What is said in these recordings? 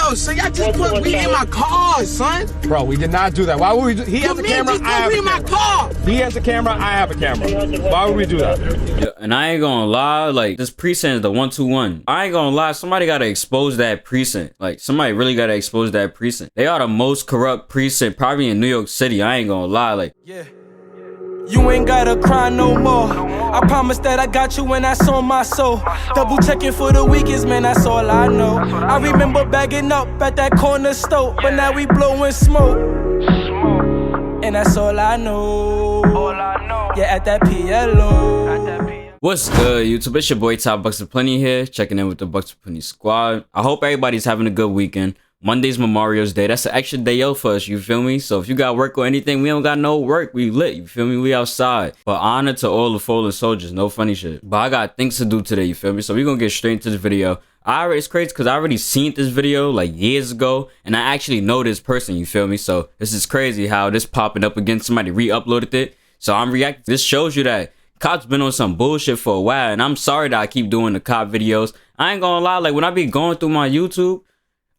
Yo, so y'all just put me in my car, son. Bro, we did not do that. Why would we do? He has a camera, I have a camera. Car. He has a camera, I have a camera. Why would we do that? Yeah, and I ain't gonna lie, like, this precinct is the 121. I ain't gonna lie, somebody gotta expose that precinct. Like, somebody really gotta expose that precinct. They are the most corrupt precinct probably in New York City. I ain't gonna lie, like. Yeah. You ain't gotta cry no more. I promise that I got you when I saw my soul. Double checking for the weakest, man, that's all I know. I remember bagging up at that corner store, but now we blowing smoke. And that's all I know. Yeah, at that PLO. What's good, YouTube? It's your boy Top BUXAPLENTY here, checking in with the BUXAPLENTY squad. I hope everybody's having a good weekend. Monday's Memorial's Day. That's an extra day out for us, you feel me? So if you got work or anything, we don't got no work. We lit, you feel me? We outside. But honor to all the fallen soldiers, no funny shit. But I got things to do today, you feel me? So we gonna get straight into this video. It's crazy because I already seen this video like years ago, and I actually know this person, you feel me? So this is crazy how this popping up again. Somebody re-uploaded it. So I'm reacting. This shows you that cops been on some bullshit for a while, and I'm sorry that I keep doing the cop videos. I ain't gonna lie, like when I be going through my YouTube,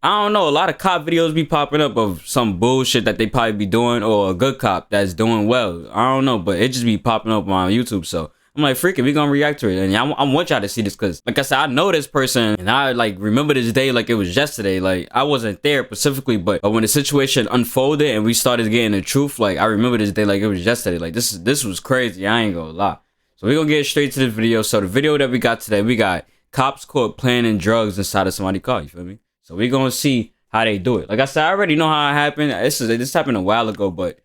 I don't know, a lot of cop videos be popping up of some bullshit that they probably be doing, or a good cop that's doing well. I don't know, but it just be popping up on YouTube. So I'm like, freaking, we gonna react to it. And I want y'all to see this because, like I said, I know this person, and I like remember this day like it was yesterday. Like I wasn't there specifically, but when the situation unfolded and we started getting the truth, like I remember this day like it was yesterday. Like this was crazy. I ain't gonna lie. So we gonna get straight to this video. So the video that we got today, we got cops caught planting drugs inside of somebody's car. You feel me? So we gonna see how they do it. Like I said, I already know how it happened. This happened a while ago, but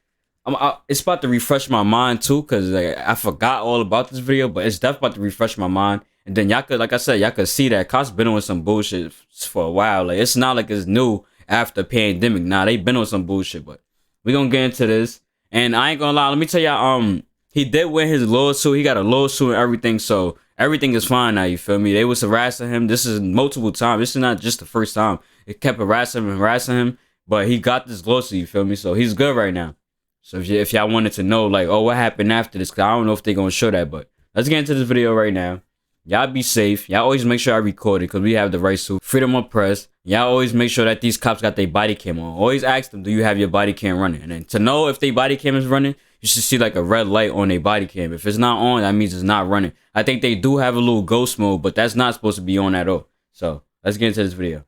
it's about to refresh my mind too, cause like, I forgot all about this video. But it's definitely about to refresh my mind. And then y'all could, like I said, y'all could see that cops been on some bullshit for a while. Like it's not like it's new after pandemic. Nah, they been on some bullshit. But we gonna get into this. And I ain't gonna lie. Let me tell y'all. He did win his lawsuit. He got a lawsuit and everything. So everything is fine now, you feel me? They was harassing him. This is multiple times. This is not just the first time. It kept harassing him, but he got this lawsuit, you feel me? So he's good right now. So if y'all wanted to know, like, oh, what happened after this? Because I don't know if they're going to show that, but let's get into this video right now. Y'all be safe. Y'all always make sure I record it because we have the right to freedom of press. Y'all always make sure that these cops got their body cam on. Always ask them, do you have your body cam running? And then to know if their body cam is running, you should see like a red light on their body cam. If it's not on, that means it's not running. I think they do have a little ghost mode, but that's not supposed to be on at all. So let's get into this video.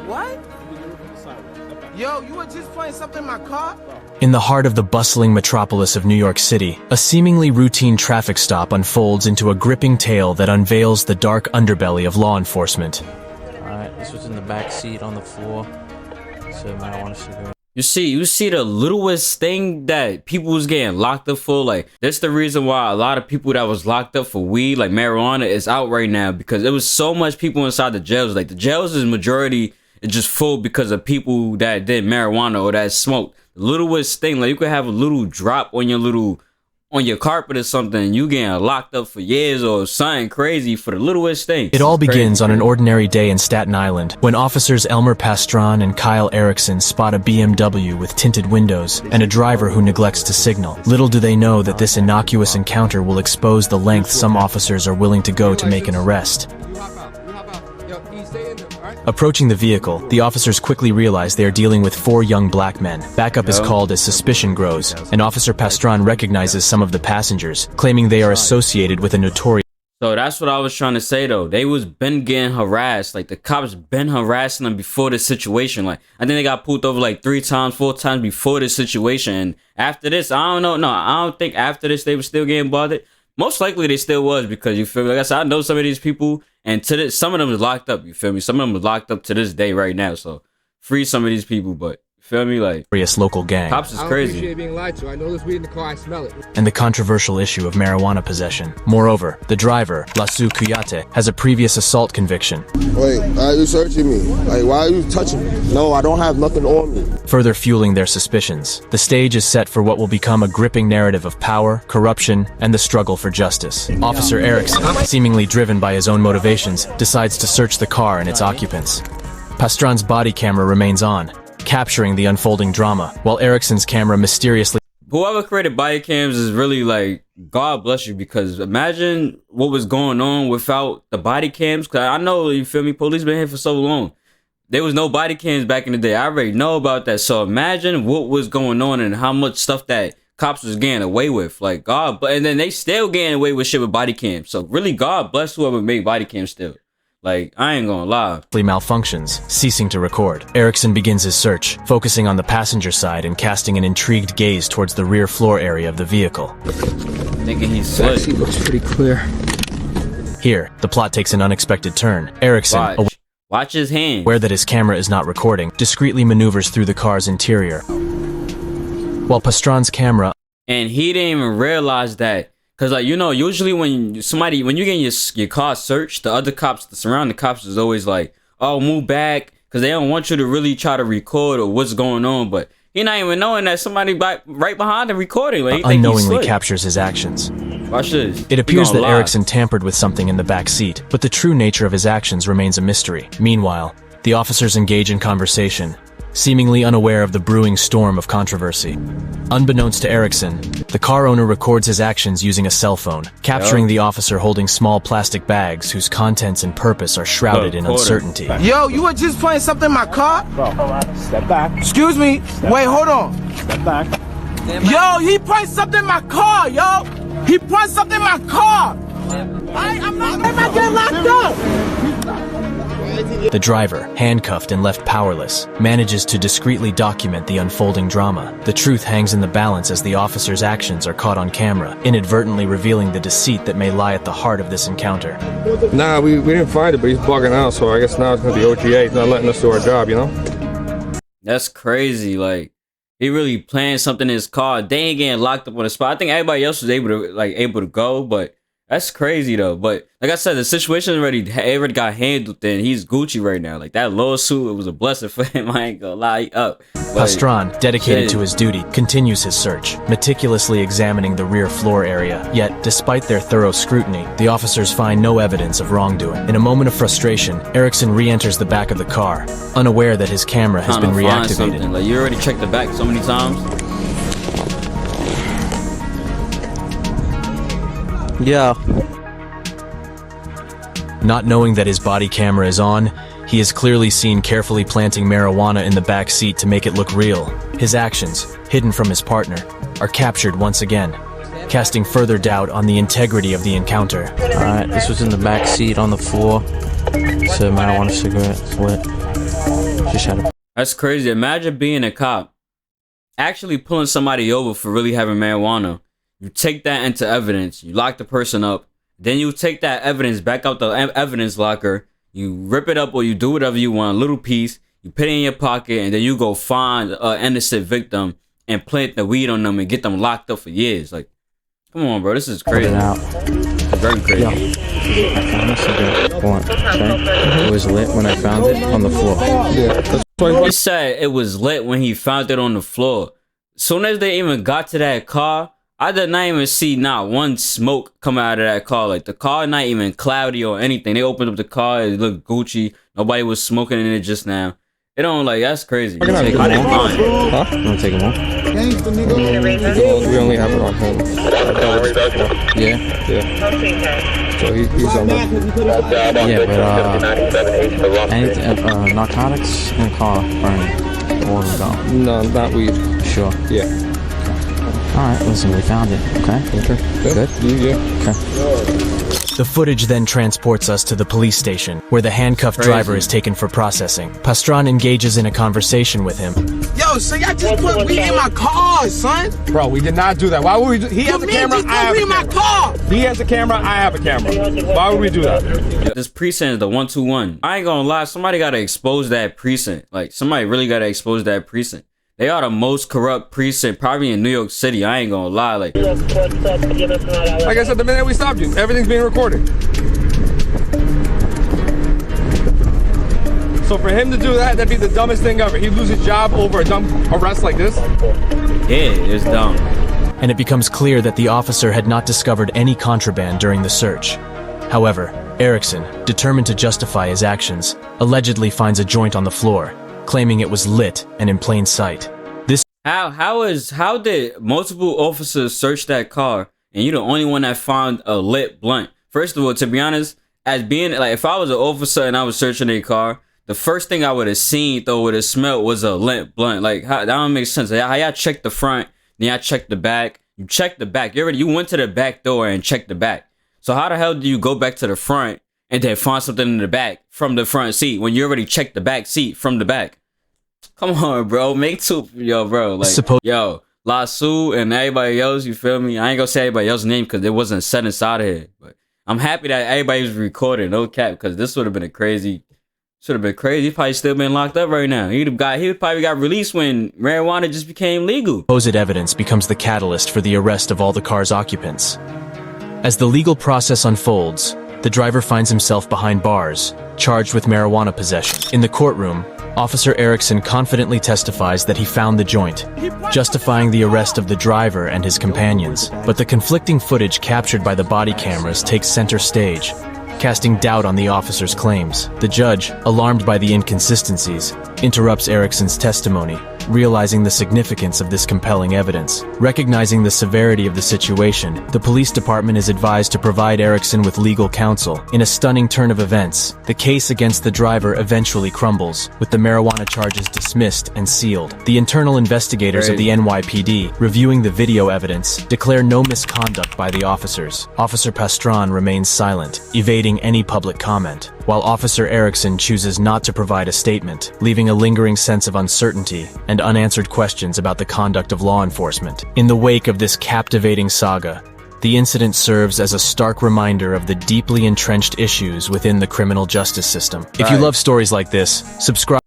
What? Yo, you were just playing something in my car? In the heart of the bustling metropolis of New York City, a seemingly routine traffic stop unfolds into a gripping tale that unveils the dark underbelly of law enforcement. Alright, this was in the back seat on the floor. So marijuana cigarette. You see the littlest thing that people was getting locked up for. Like that's the reason why a lot of people that was locked up for weed, like marijuana, is out right now, because there was so much people inside the jails. Like the jails is majority is just full because of people that did marijuana or that smoked. The littlest thing, like you could have a little drop on your carpet or something, you getting locked up for years or something crazy for the littlest thing. It all begins on an ordinary day in Staten Island when officers Elmer Pastron and Kyle Erickson spot a BMW with tinted windows and a driver who neglects to signal. Little do they know that this innocuous encounter will expose the length some officers are willing to go to make an arrest. Approaching the vehicle, the officers quickly realize they are dealing with 4 young black men. Backup is called as suspicion grows, and Officer Pastron recognizes some of the passengers, claiming they are associated with a notorious... So that's what I was trying to say though. They was been getting harassed. Like the cops been harassing them before this situation. Like I think they got pulled over like 3 times, 4 times before this situation. And after this, I don't know. No, I don't think after this they were still getting bothered. Most likely they still was, because you feel me? Like I said, I know some of these people, and to this, some of them is locked up. You feel me? Some of them is locked up to this day right now. So free some of these people, but feel me? Like local gang. Cops is crazy. I don't appreciate being lied to. I know there's weed in the car. I smell it. And the controversial issue of marijuana possession. Moreover, the driver, Lasu Kuyate, has a previous assault conviction. Wait, why are you searching me? Like, why are you touching me? No, I don't have nothing on me. Further fueling their suspicions. The stage is set for what will become a gripping narrative of power, corruption, and the struggle for justice. Officer Erickson, seemingly driven by his own motivations, decides to search the car and its occupants. Pastron's body camera remains on, capturing the unfolding drama, while Erickson's camera mysteriously... Whoever created body cams is really like, God bless you, because imagine what was going on without the body cams. Cause I know, you feel me, police been here for so long. there was no body cams back in the day. I already know about that. So imagine what was going on and how much stuff that cops was getting away with. Like, God, but and then they still getting away with shit with body cams. So really, God bless whoever made body cams still. Like, I ain't gonna lie. Malfunctions, ceasing to record. Erickson begins his search, focusing on the passenger side and casting an intrigued gaze towards the rear floor area of the vehicle. Thinking he's slick. Backseat looks pretty clear. Here, the plot takes an unexpected turn. Erickson, Watch his hand. aware that his camera is not recording, discreetly maneuvers through the car's interior. While Pastran's camera... And he didn't even realize that. Because, like, you know, usually when you get your car searched, the other cops, the surrounding cops is always like, oh, move back. Because they don't want you to really try to record or what's going on. But he not even knowing that somebody right behind him recording. Like, unknowingly captures his actions. Watch this. It appears that Erickson tampered with something in the back seat, but the true nature of his actions remains a mystery. Meanwhile, the officers engage in conversation, seemingly unaware of the brewing storm of controversy. Unbeknownst to Erickson, the car owner records his actions using a cell phone, capturing the officer holding small plastic bags whose contents and purpose are shrouded in uncertainty. Yo, you were just playing something in my car? Bro, step back. Excuse me. Wait, hold on. Step back. Yo, he playing something in my car, yo. He playing something in my car. I'm not getting locked up. The driver, handcuffed and left powerless, manages to discreetly document the unfolding drama. The truth hangs in the balance as the officer's actions are caught on camera, inadvertently revealing the deceit that may lie at the heart of this encounter. Nah, we didn't find it, but he's bugging out, so I guess now it's gonna be OTA. He's not letting us do our job, you know? That's crazy. Like, he really planned something in his car. They ain't getting locked up on the spot. I think everybody else was able to go, but that's crazy though. But like I said, the situation already got handled. Then he's Gucci right now. Like, that lawsuit, it was a blessing for him. I ain't gonna lie. Pastran, dedicated to his duty, continues his search, meticulously examining the rear floor area. Yet, despite their thorough scrutiny, the officers find no evidence of wrongdoing. In a moment of frustration, Erickson re-enters the back of the car, unaware that his camera has been reactivated. Like, you already checked the back so many times. Yeah. Not knowing that his body camera is on, he is clearly seen carefully planting marijuana in the back seat to make it look real. His actions, hidden from his partner, are captured once again, casting further doubt on the integrity of the encounter. Alright, this was in the back seat on the floor. It's a marijuana cigarette, lit. Just had a... That's crazy. Imagine being a cop, actually pulling somebody over for really having marijuana. You take that into evidence, you lock the person up, then you take that evidence back out the evidence locker, you rip it up or you do whatever you want, a little piece, you put it in your pocket, and then you go find an innocent victim and plant the weed on them and get them locked up for years. Like, come on, bro, this is crazy. It's very crazy. I found a cigarette blunt, okay? It was lit when I found it on the floor. Yeah. He said it was lit when he found it on the floor. Soon as they even got to that car, I did not even see not one smoke come out of that car. Like, the car not even cloudy or anything. They opened up the car, it looked Gucci. Nobody was smoking in it just now. It don't, like, that's crazy. I didn't mind. Huh? You wanna take him home? We only have it on him. Yeah? Yeah. So he's on that. Yeah, but anything, narcotics in the car burning. All of them gone. No, not weed. Sure. Yeah. Alright, listen, we found it, okay? Good? Yeah. Okay. The footage then transports us to the police station, where the handcuffed driver is taken for processing. Pastran engages in a conversation with him. Yo, so y'all just put weed in my car, son. Bro, we did not do that. Why would we do? He has a camera, I have a camera. My car. He has a camera, I have a camera. Why would we do that? This precinct is the 121. I ain't gonna lie, somebody gotta expose that precinct. Like, somebody really gotta expose that precinct. They are the most corrupt precinct probably in New York City. I ain't gonna lie. Like I said, the minute we stopped you, everything's being recorded. So for him to do that, that'd be the dumbest thing ever. He'd lose his job over a dumb arrest like this. Yeah, it's dumb. And it becomes clear that the officer had not discovered any contraband during the search. However, Erickson, determined to justify his actions, allegedly finds a joint on the floor, claiming it was lit and in plain sight. How did multiple officers search that car and you're the only one that found a lit blunt? First of all, to be honest, as being like, if I was an officer and I was searching a car, the first thing I would have seen though, would have smelled was a lint blunt. Like that don't make sense. How y'all check the front, then y'all check the back. You check the back. You went to the back door and checked the back. So how the hell do you go back to the front and then find something in the back from the front seat when you already checked the back seat from the back? Come on, bro. Make two, yo, bro. Like, yo, Lasso and everybody else. You feel me? I ain't gonna say everybody else's name because it wasn't set inside of here. But I'm happy that everybody was recording. No cap, because this would have been a crazy. Should have been crazy. He probably still been locked up right now. He probably got released when marijuana just became legal. Supposed evidence becomes the catalyst for the arrest of all the car's occupants. As the legal process unfolds, the driver finds himself behind bars, charged with marijuana possession. In the courtroom, Officer Erickson confidently testifies that he found the joint, justifying the arrest of the driver and his companions. But the conflicting footage captured by the body cameras takes center stage, casting doubt on the officer's claims. The judge, alarmed by the inconsistencies, interrupts Erickson's testimony, realizing the significance of this compelling evidence. Recognizing the severity of the situation, the police department is advised to provide Erickson with legal counsel. In a stunning turn of events, the case against the driver eventually crumbles, with the marijuana charges dismissed and sealed. The internal investigators of the NYPD, reviewing the video evidence, declare no misconduct by the officers. Officer Pastron remains silent, evading any public comment, while Officer Erickson chooses not to provide a statement, leaving a lingering sense of uncertainty and unanswered questions about the conduct of law enforcement. In the wake of this captivating saga, the incident serves as a stark reminder of the deeply entrenched issues within the criminal justice system. If you love stories like this, subscribe.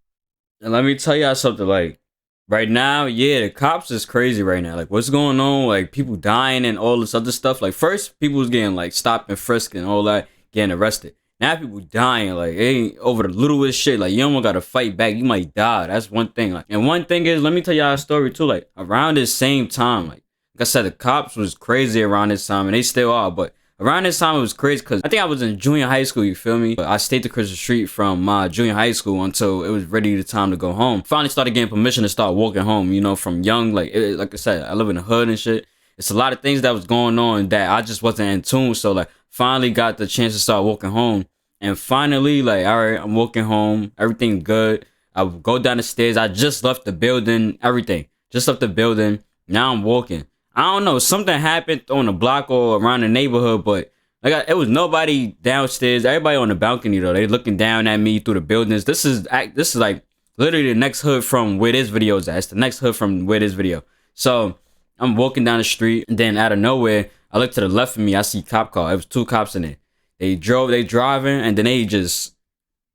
And let me tell y'all something, like, right now, yeah, the cops is crazy right now. Like, what's going on? Like, people dying and all this other stuff. Like, first, people was getting, like, stopped and frisked and all that, getting arrested. Now people dying, like, it ain't over the littlest shit. Like, you almost gotta fight back. You might die. That's one thing. Like, and one thing is, let me tell y'all a story too. Like, around this same time, like I said, the cops was crazy around this time, and they still are. But around this time, it was crazy because I think I was in junior high school. You feel me? But I stayed across the street from my junior high school until it was ready the time to go home. Finally started getting permission to start walking home. You know, from young, like I said, I live in the hood and shit. It's a lot of things that was going on that I just wasn't in tune. So like, finally got the chance to start walking home. And finally, like, all right, I'm walking home. Everything good. I go down the stairs. I just left the building. Everything. Just left the building. Now I'm walking. I don't know. Something happened on the block or around the neighborhood, but like, it was nobody downstairs. Everybody on the balcony, though. They looking down at me through the buildings. This is like literally the next hood from where this video is at. It's the next hood from where this video. So I'm walking down the street, and then out of nowhere, I look to the left of me. I see cop car. It was two cops in it. They driving, and then they just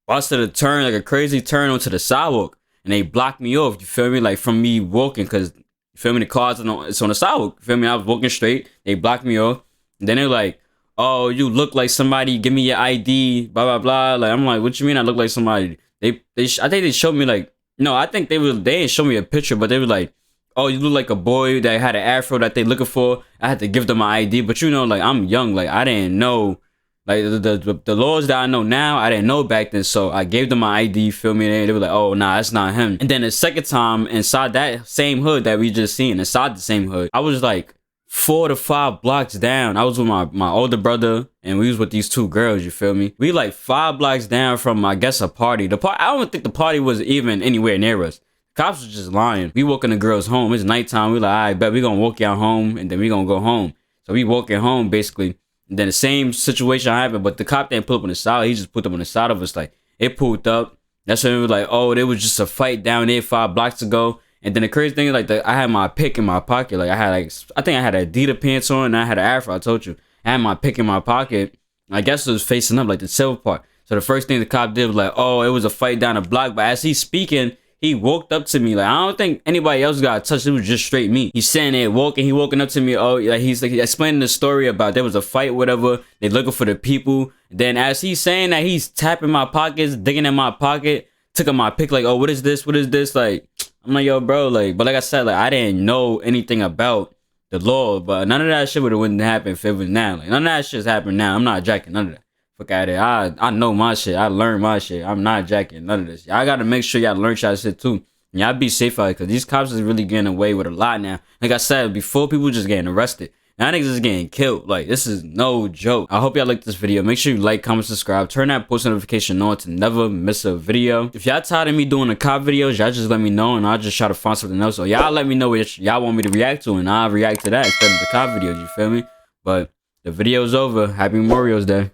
busted a turn, like a crazy turn onto the sidewalk, and they blocked me off, you feel me? Like, from me walking, because, you feel me, the car's it's on the sidewalk, you feel me? I was walking straight, they blocked me off, and then they're like, oh, you look like somebody, give me your ID, blah, blah, blah. Like, I'm like, what you mean I look like somebody? I think they showed me, like, no, I think they didn't show me a picture, but they were like, oh, you look like a boy that had an afro that they looking for. I had to give them my ID, but you know, like, I'm young, like, I didn't know. Like, the laws that I know now, I didn't know back then, so I gave them my ID, feel me? And they were like, oh, nah, that's not him. And then the second time, inside that same hood that we just seen, inside the same hood, I was like 4 to 5 blocks down. I was with my older brother, and we was with these two girls, you feel me? We like 5 blocks down from, I guess, a party. I don't think the party was even anywhere near us. Cops was just lying. We walking the girls home. It's nighttime. We like, all right, bet we gonna walk y'all home, and then we gonna go home. So we walking home, basically. And then the same situation happened, but the cop didn't pull up on the side. He just put them on the side of us. Like, it pulled up. That's when we were like, oh, there was just a fight down there 5 blocks ago. And then the crazy thing is, like, I had my pick in my pocket. Like, I think I had Adidas pants on, and I had an afro. I told you. I had my pick in my pocket. I guess it was facing up, like the silver part. So the first thing the cop did was like, oh, it was a fight down the block. But as he's speaking, he walked up to me. Like, I don't think anybody else got touched. It was just straight me. He's sitting there walking. He walking up to me. Oh, like, he's like explaining the story about there was a fight, whatever. They looking for the people. Then as he's saying that, he's tapping my pockets, digging in my pocket, took up my pick. Like, oh, what is this? What is this? Like, I'm like, yo, bro. Like, but like I said, like, I didn't know anything about the law. But none of that shit wouldn't happen if it was now. Like, none of that shit's happening now. I'm not jacking none of that. Fuck out of there. I know my shit. I learned my shit. I'm not jacking none of this. Y'all gotta make sure y'all learn y'all shit too. Y'all be safe out here, because these cops is really getting away with a lot now. Like I said, before, people just getting arrested. Now niggas is getting killed. Like, this is no joke. I hope y'all like this video. Make sure you like, comment, subscribe, turn that post notification on to never miss a video. If y'all tired of me doing the cop videos, y'all just let me know and I'll just try to find something else. So y'all let me know what y'all want me to react to and I'll react to that instead of the cop videos, you feel me? But the video's over. Happy Memorial Day.